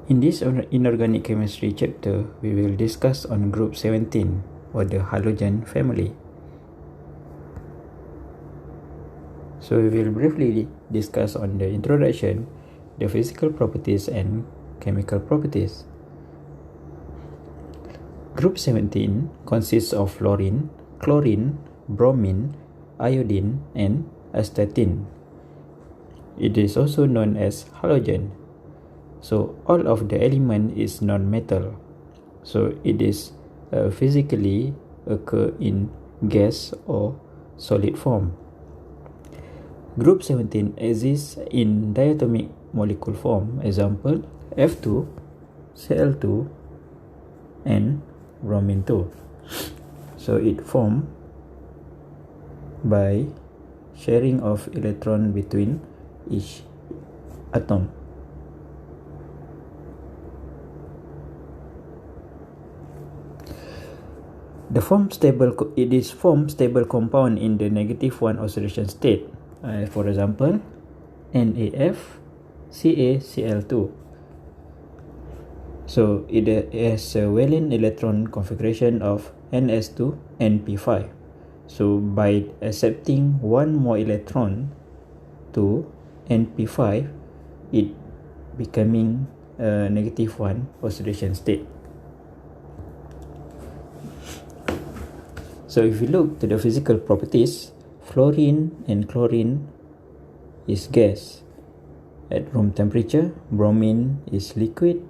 In this inorganic chemistry chapter, we will discuss on group 17 or the halogen family. So we will briefly discuss on the introduction, the physical properties and chemical properties. Group 17 consists of fluorine, chlorine, bromine, iodine, and astatine. It is also known as halogen. So all of the element is non-metal. So it is physically occur in gas or solid form. Group 17 exists in diatomic molecule form. Example, F2, Cl2, and bromine 2. So it formed by sharing of electron between each atom. It is formed stable compound in the -1 oxidation state. For example, NaF, CaCl2. So it has a valence electron configuration of Ns2 Np5. So by accepting one more electron to Np5, it becoming a -1 oxidation state. So if you look to the physical properties, fluorine and chlorine is gas at room temperature, bromine is liquid,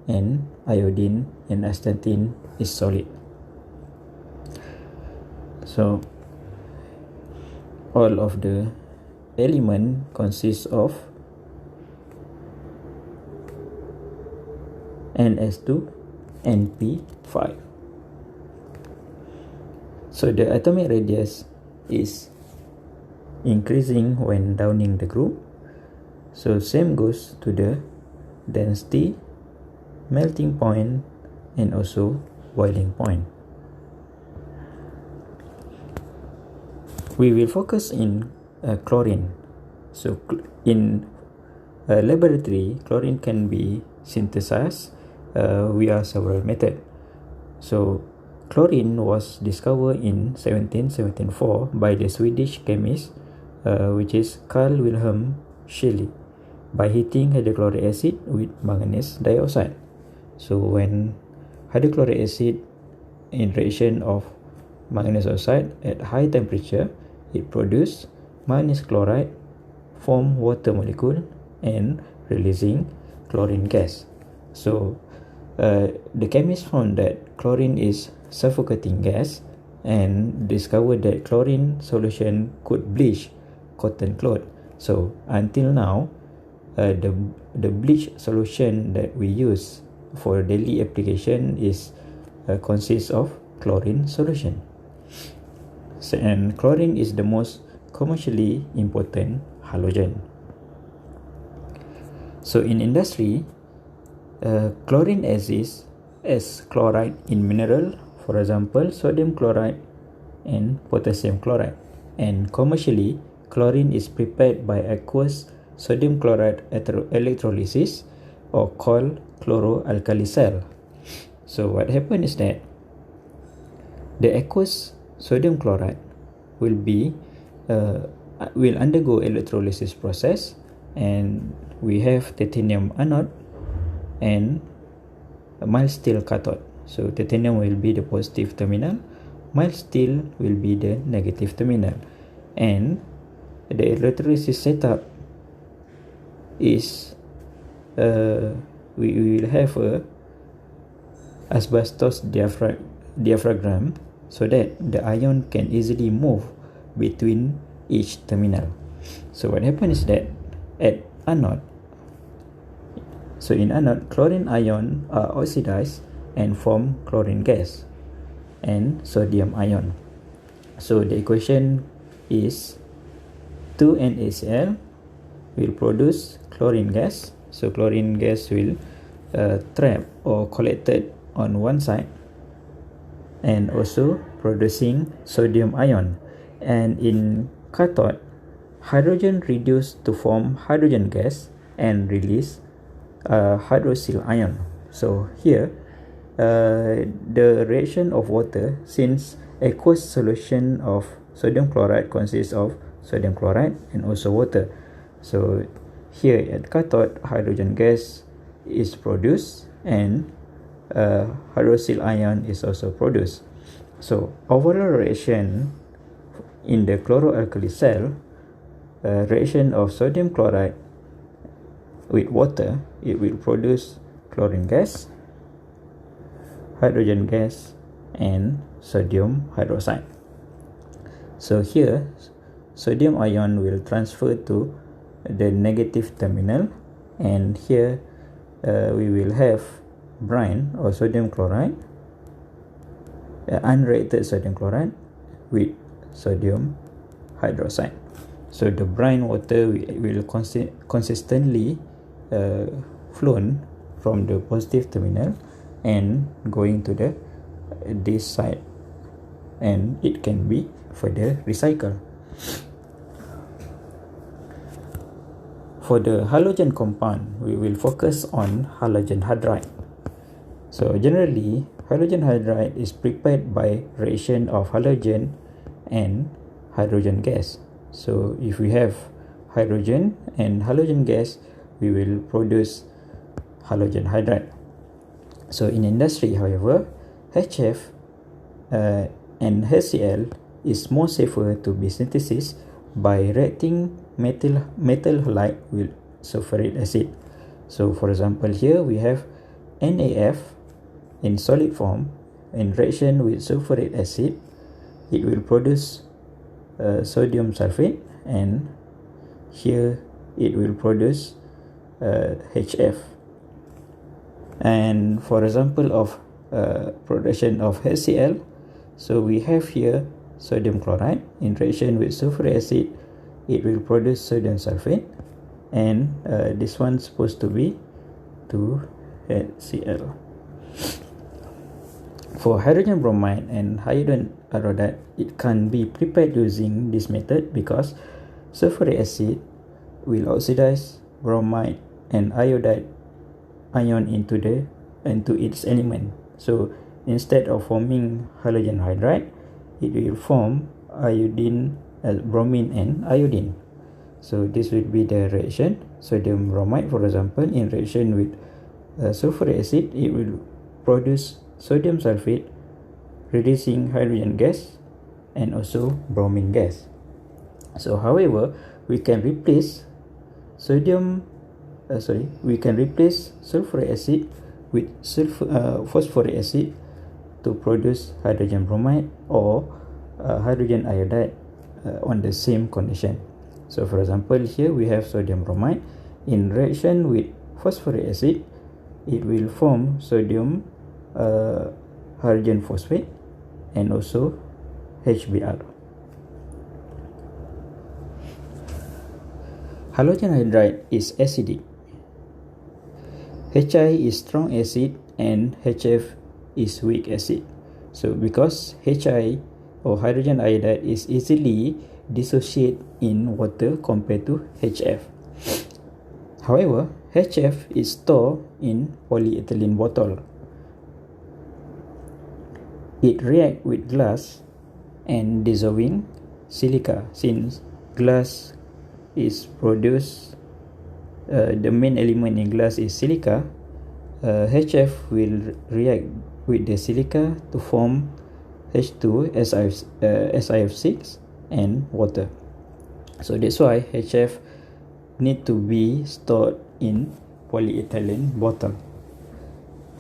and iodine and astatine is solid. So all of the element consists of Ns2 Np5. So the atomic radius is increasing when downing the group. So same goes to the density, melting point, and also boiling point. We will focus in chlorine. So in a laboratory, chlorine can be synthesized via several methods. So chlorine was discovered in 1774 by the Swedish chemist which is Carl Wilhelm Scheele by heating hydrochloric acid with manganese dioxide. So when hydrochloric acid in reaction of manganese oxide at high temperature, it produces manganese chloride, form water molecule, and releasing chlorine gas. So the chemist found that chlorine is suffocating gas and discovered that chlorine solution could bleach cotton cloth. So until now, the bleach solution that we use for daily application is consists of chlorine solution. So, and chlorine is the most commercially important halogen. So in industry, chlorine exists as chloride in mineral, for example, sodium chloride and potassium chloride. And commercially, chlorine is prepared by aqueous sodium chloride electrolysis or called chloroalkali cell. So what happens is that the aqueous sodium chloride will undergo electrolysis process, and we have titanium anode and a mild steel cathode. So titanium will be the positive terminal, mild steel will be the negative terminal, and the electrolysis setup is we will have a asbestos diaphragm so that the ion can easily move between each terminal. So what happens is that at anode, so in anode, chlorine ion are oxidized and form chlorine gas and sodium ion. So the equation is 2NaCl will produce chlorine gas. So chlorine gas will trap or collected on one side and also producing sodium ion. And in cathode, hydrogen reduced to form hydrogen gas and release hydroxyl ion. So here the reaction of water, since aqueous solution of sodium chloride consists of sodium chloride and also water. So here at cathode, hydrogen gas is produced and hydroxyl ion is also produced. So overall reaction in the chloroalkali cell, reaction of sodium chloride with water, it will produce chlorine gas, hydrogen gas, and sodium hydroxide. So here sodium ion will transfer to the negative terminal, and here we will have brine or sodium chloride, unreacted sodium chloride with sodium hydroxide. So the brine water will consistently flown from the positive terminal and going to this side, and it can be further recycled. For the halogen compound, we will focus on halogen hydride. So generally, halogen hydride is prepared by reaction of halogen and hydrogen gas. So if we have hydrogen and halogen gas, we will produce halogen hydride. So in industry, however, HF and HCl is more safer to be synthesized by reacting metal halide with sulfuric acid. So for example, here we have NaF in solid form. In reaction with sulfuric acid, it will produce sodium sulfate, and here it will produce HF. And for example of production of HCl, so we have here sodium chloride. In reaction with sulfuric acid, it will produce sodium sulfate, and this one's supposed to be 2HCl. For hydrogen bromide and hydrogen iodide, it can be prepared using this method because sulfuric acid will oxidize bromide and iodide ion into its element. So instead of forming halogen hydride, it will form iodine, bromine and iodine. So this will be the reaction. Sodium bromide, for example, in reaction with sulfuric acid, it will produce sodium sulfate, reducing hydrogen gas and also bromine gas. So however, we can replace sulfuric acid with phosphoric acid to produce hydrogen bromide or hydrogen iodide on the same condition. So for example, here we have sodium bromide. In reaction with phosphoric acid, it will form sodium hydrogen phosphate and also HBr. Halogen hydride is acidic. Hi is strong acid and HF is weak acid. So because Hi or hydrogen iodide is easily dissociate in water compared to HF. However, HF is stored in polyethylene bottle. It reacts with glass and dissolving silica. Since glass is produced, the main element in glass is silica, HF will react with the silica to form H2, SiF6 and water. So that's why HF need to be stored in polyethylene bottle.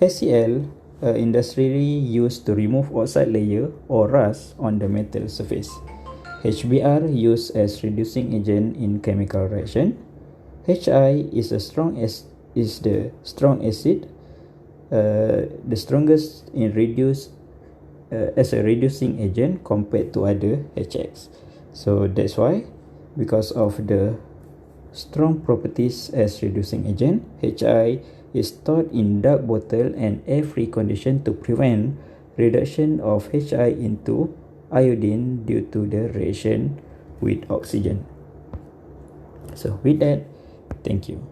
HCl industrially used to remove oxide layer or rust on the metal surface. HBr used as reducing agent in chemical reaction. Hi is the strong acid, the strongest in as a reducing agent compared to other HX. So that's why, because of the strong properties as reducing agent, Hi is stored in dark bottle and air-free condition to prevent reduction of Hi into iodine due to the reaction with oxygen. So with that, thank you.